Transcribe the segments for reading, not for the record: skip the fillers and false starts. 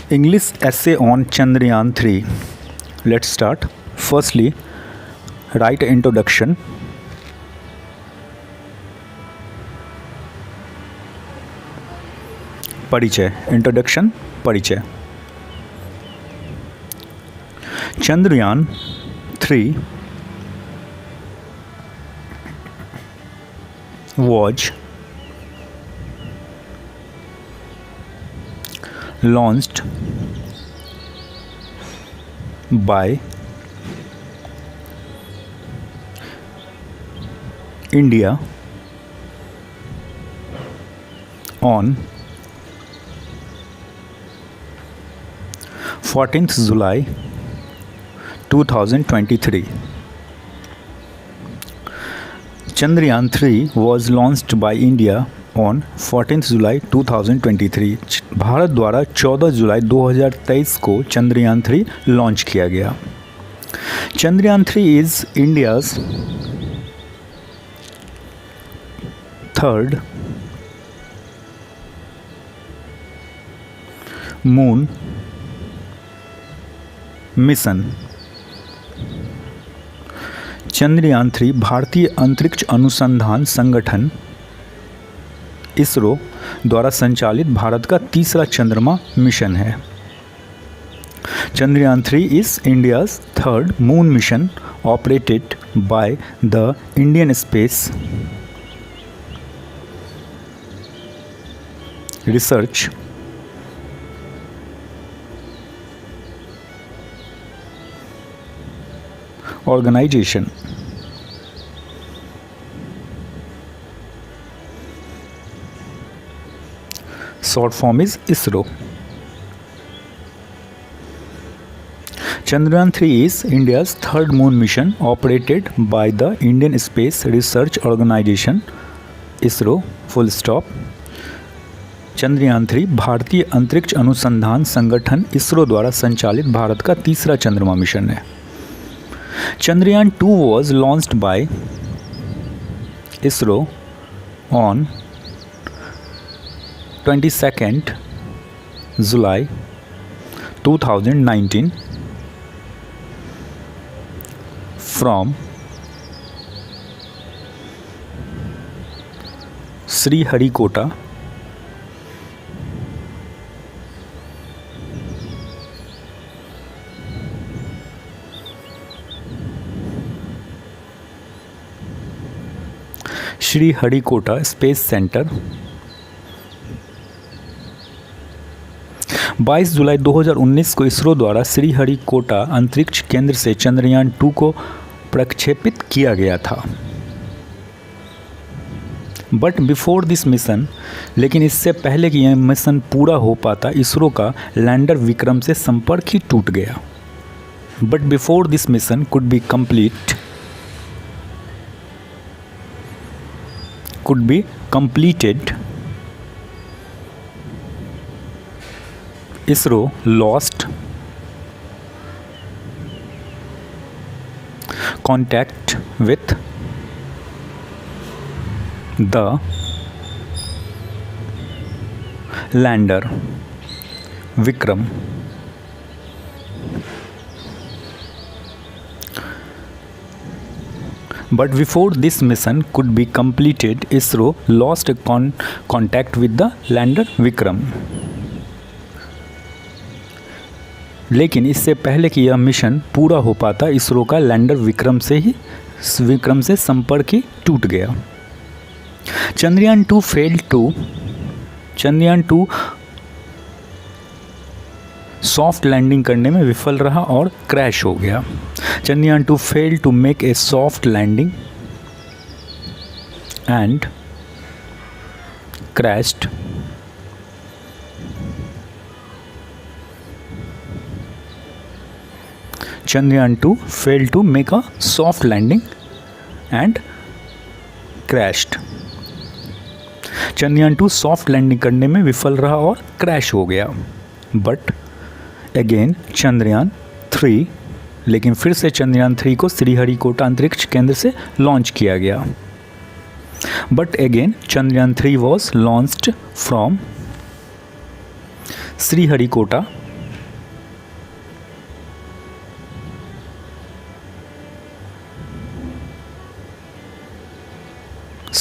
English essay on Chandrayaan 3. Let's start. Firstly, write introduction. परिचय. Introduction. परिचय. Chandrayaan 3 was launched by India on 14th July 2023. Chandrayaan 3 was launched by India on 14th July 2023. Bharat द्वारा 14 जुलाई 2023 को Chandrayaan 3 launch किया गया. Chandrayaan 3 is India's third moon mission. Chandrayaan 3 भारतीय अंतरिक्ष अनुसंधान संगठन इसरो द्वारा संचालित भारत का तीसरा चंद्रमा मिशन है. Chandrayaan 3 is India's third moon mission operated by the Indian Space Research Organisation. Short form is ISRO. Chandrayaan 3 is India's third moon mission operated by the Indian Space Research Organization ISRO. Full stop. Chandrayaan 3 भारतीय अंतरिक्ष अनुसंधान संगठन इसरो द्वारा संचालित भारत का तीसरा चंद्रमा mission है. Chandrayaan 2 was launched by ISRO on 22nd July 2019 from Sriharikota, Sriharikota Space Center. 22 जुलाई 2019 को इसरो द्वारा श्रीहरिकोटा अंतरिक्ष केंद्र से चंद्रयान 2 को प्रक्षेपित किया गया था. बट बिफोर दिस मिशन, लेकिन इससे पहले कि यह मिशन पूरा हो पाता इसरो का लैंडर विक्रम से संपर्क ही टूट गया. But before this mission could be completed, ISRO lost contact with the lander Vikram. But before this mission could be completed, ISRO lost contact with the lander Vikram. लेकिन इससे पहले कि यह मिशन पूरा हो पाता इसरो का लैंडर विक्रम से संपर्क ही टूट गया. चंद्रयान 2 सॉफ्ट लैंडिंग करने में विफल रहा और क्रैश हो गया. Chandrayaan 2 failed to make a soft landing and crashed. Chandrayaan 2 failed to make a soft landing and crashed. Chandrayaan 2 soft landing करने में विफल रहा और क्रैश हो गया. बट अगेन चंद्रयान 3, लेकिन फिर से चंद्रयान 3 को श्रीहरिकोटा अंतरिक्ष केंद्र से लॉन्च किया गया. But again Chandrayaan 3 was launched from Sriharikota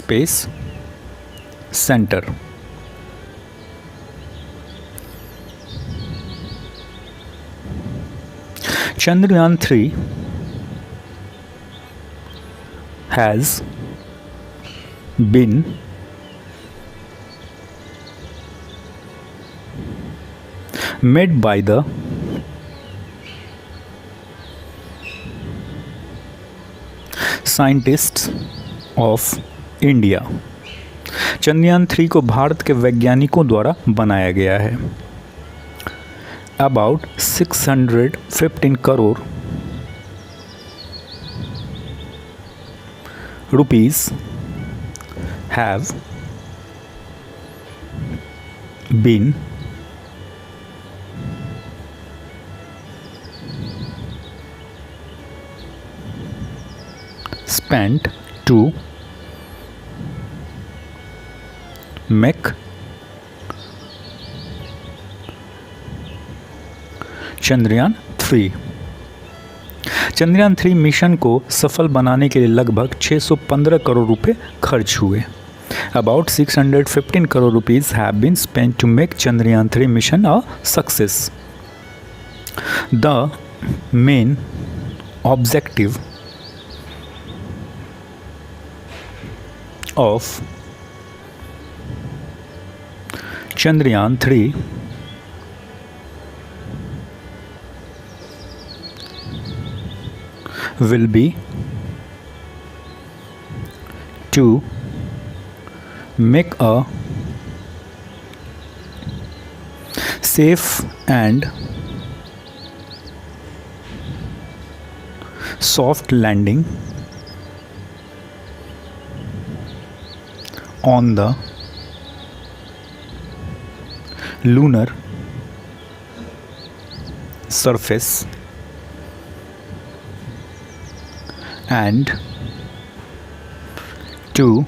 Space Center. Chandrayaan 3 has been made by the scientists of India. Chandrayaan 3 को भारत के वैज्ञानिकों द्वारा बनाया गया है. About 615 crore rupees have been spent to make Chandrayaan 3. Chandrayaan 3 mission को सफल बनाने के लिए लगभग 615 करोड़ रुपए खर्च हुए. About 615 crore rupees have been spent to make Chandrayaan 3 mission a success. The main objective of Chandrayaan 3 will be to make a safe and soft landing on the lunar surface and to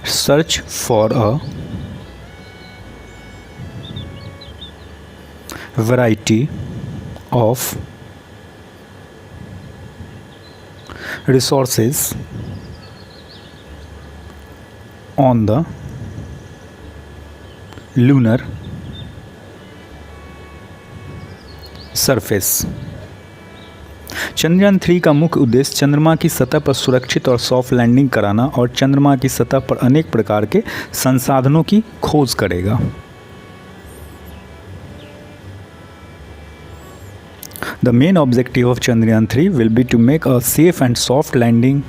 search for a variety of resources on the lunar surface. Chandrayaan 3 का मुख्य उद्देश्य चंद्रमा की सतह पर सुरक्षित और soft landing कराना और चंद्रमा की सतह पर अनेक प्रकार के संसाधनों की खोज करेगा. The main objective of Chandrayaan 3 will be to make a safe and soft landing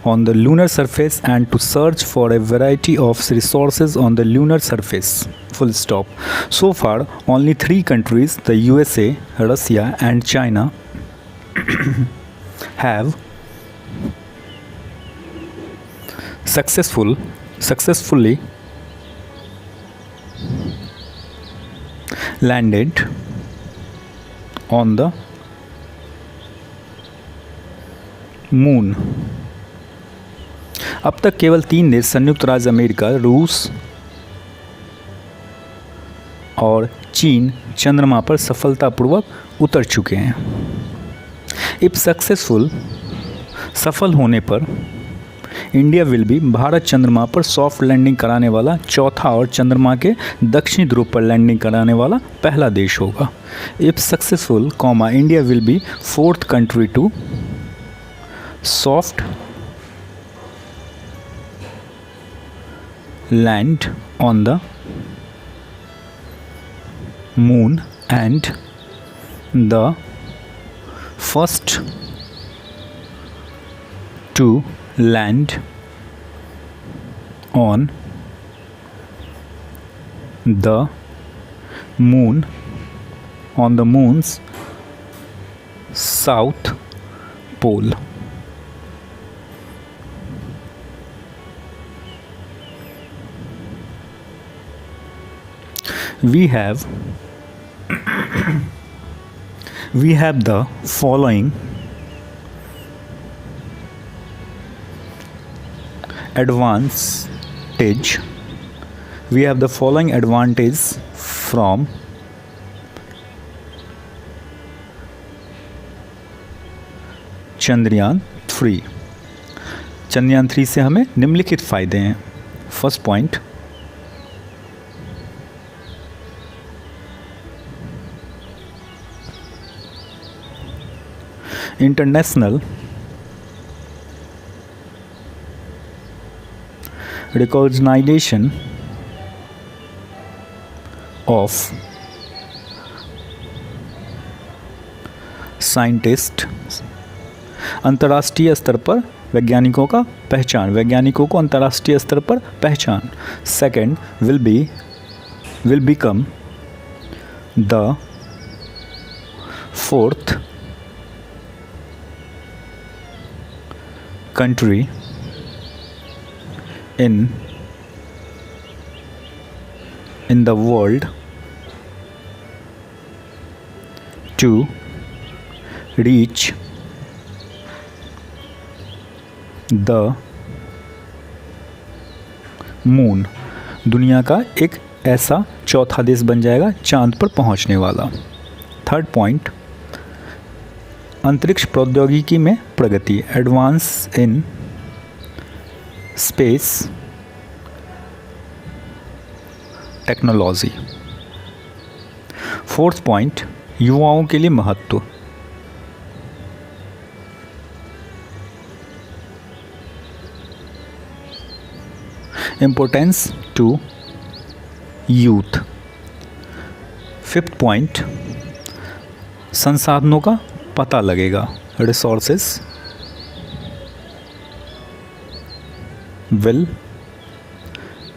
on the lunar surface and to search for a variety of resources on the lunar surface. Full stop. So far, only 3 countries, the USA, Russia and China, have successfully landed on the moon. अब तक केवल 3 देश संयुक्त राज्य America, रूस और चीन चंद्रमा पर सफलतापूर्वक उतर चुके हैं. इफ सक्सेसफुल, सफल होने पर इंडिया विल बी, भारत चंद्रमा पर सॉफ्ट लैंडिंग कराने वाला चौथा और चंद्रमा के दक्षिणी ध्रुव पर लैंडिंग कराने वाला पहला देश होगा. If successful, India will be 4th country to soft land on the moon and the first to land on the moon on the moon's south pole. We have the following advantage. We have the following advantage from Chandrayaan 3। Chandrayaan 3 से हमें निम्नलिखित फ़ायदे हैं। First point, international recognisation of scientist, अंतर्राष्ट्रीय स्तर पर वैज्ञानिकों का पहचान, वैज्ञानिकों को अंतर्राष्ट्रीय स्तर पर पहचान। Second, will become the fourth country in the world to reach the moon। दुनिया का एक ऐसा चौथा देश बन जाएगा चांद पर पहुंचने वाला। थर्ड पॉइंट, अंतरिक्ष प्रौद्योगिकी में प्रगति, advance in space technology. Fourth point, युवाओं के लिए महत्व, importance to youth. Fifth point, संसाधनों का पता लगेगा, resources will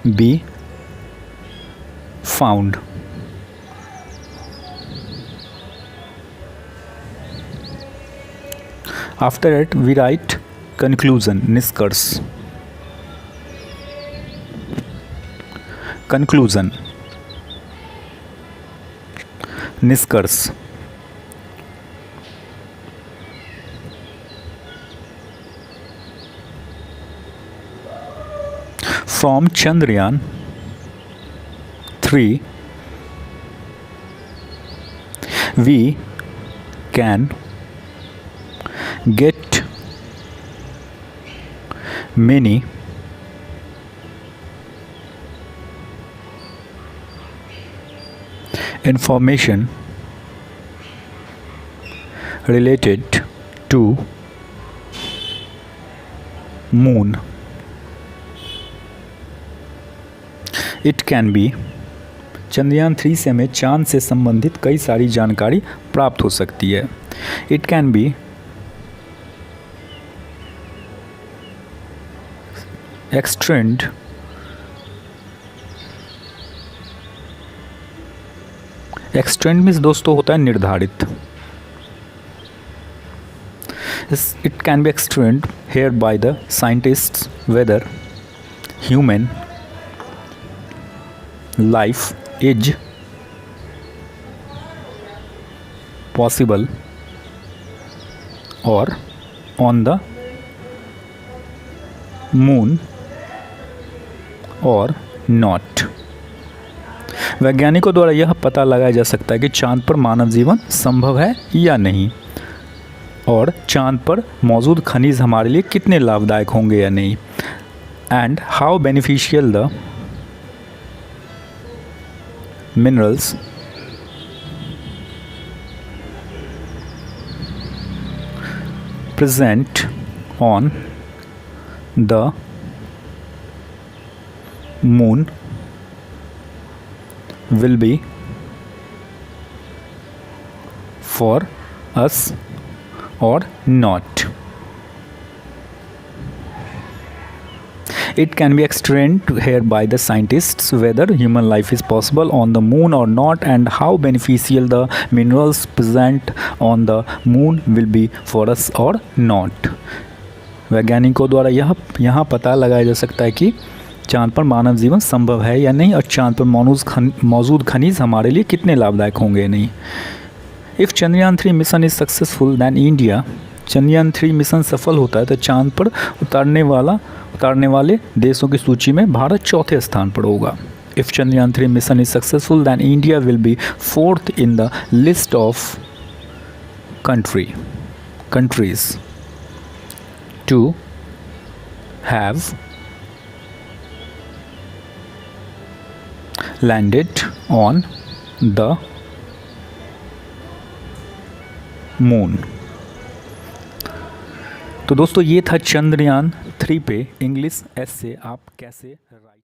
be found. After it we write conclusion, निष्कर्ष। कंक्लूजन, निष्कर्ष। From Chandrayaan 3, we can get many information related to moon। It can B, Chandrayaan 3 से हमें चांद से संबंधित कई सारी जानकारी प्राप्त हो सकती है। It can be extend means दोस्तों होता है निर्धारित। It can be extend here by the scientists whether human life is possible or on the moon or not। वैज्ञानिकों द्वारा यह पता लगाया जा सकता है कि चांद पर मानव जीवन संभव है या नहीं, और चांद पर मौजूद खनिज हमारे लिए कितने लाभदायक होंगे या नहीं, and how beneficial the minerals present on the moon will be for us or not। It can be explained here by the scientists whether human life is possible on the moon or not, and how beneficial the minerals present on the moon will be for us or not। वैज्ञानिकों द्वारा यहाँ पता लगाया जा सकता है कि चांद पर मानव जीवन संभव है या नहीं, और चांद पर मौजूद खनिज हमारे लिए कितने लाभदायक होंगे या नहीं। If Chandrayaan 3 mission is successful then India, Chandrayaan 3 mission सफल होता है तो चांद पर उतारने वाले देशों की सूची में भारत चौथे स्थान पर होगा। If Chandrayaan 3 mission is successful then India will be 4th in the list of countries. to have landed on the moon. तो दोस्तों ये था चंद्रयान 3 पे इंग्लिश ऐसे आप कैसे राइट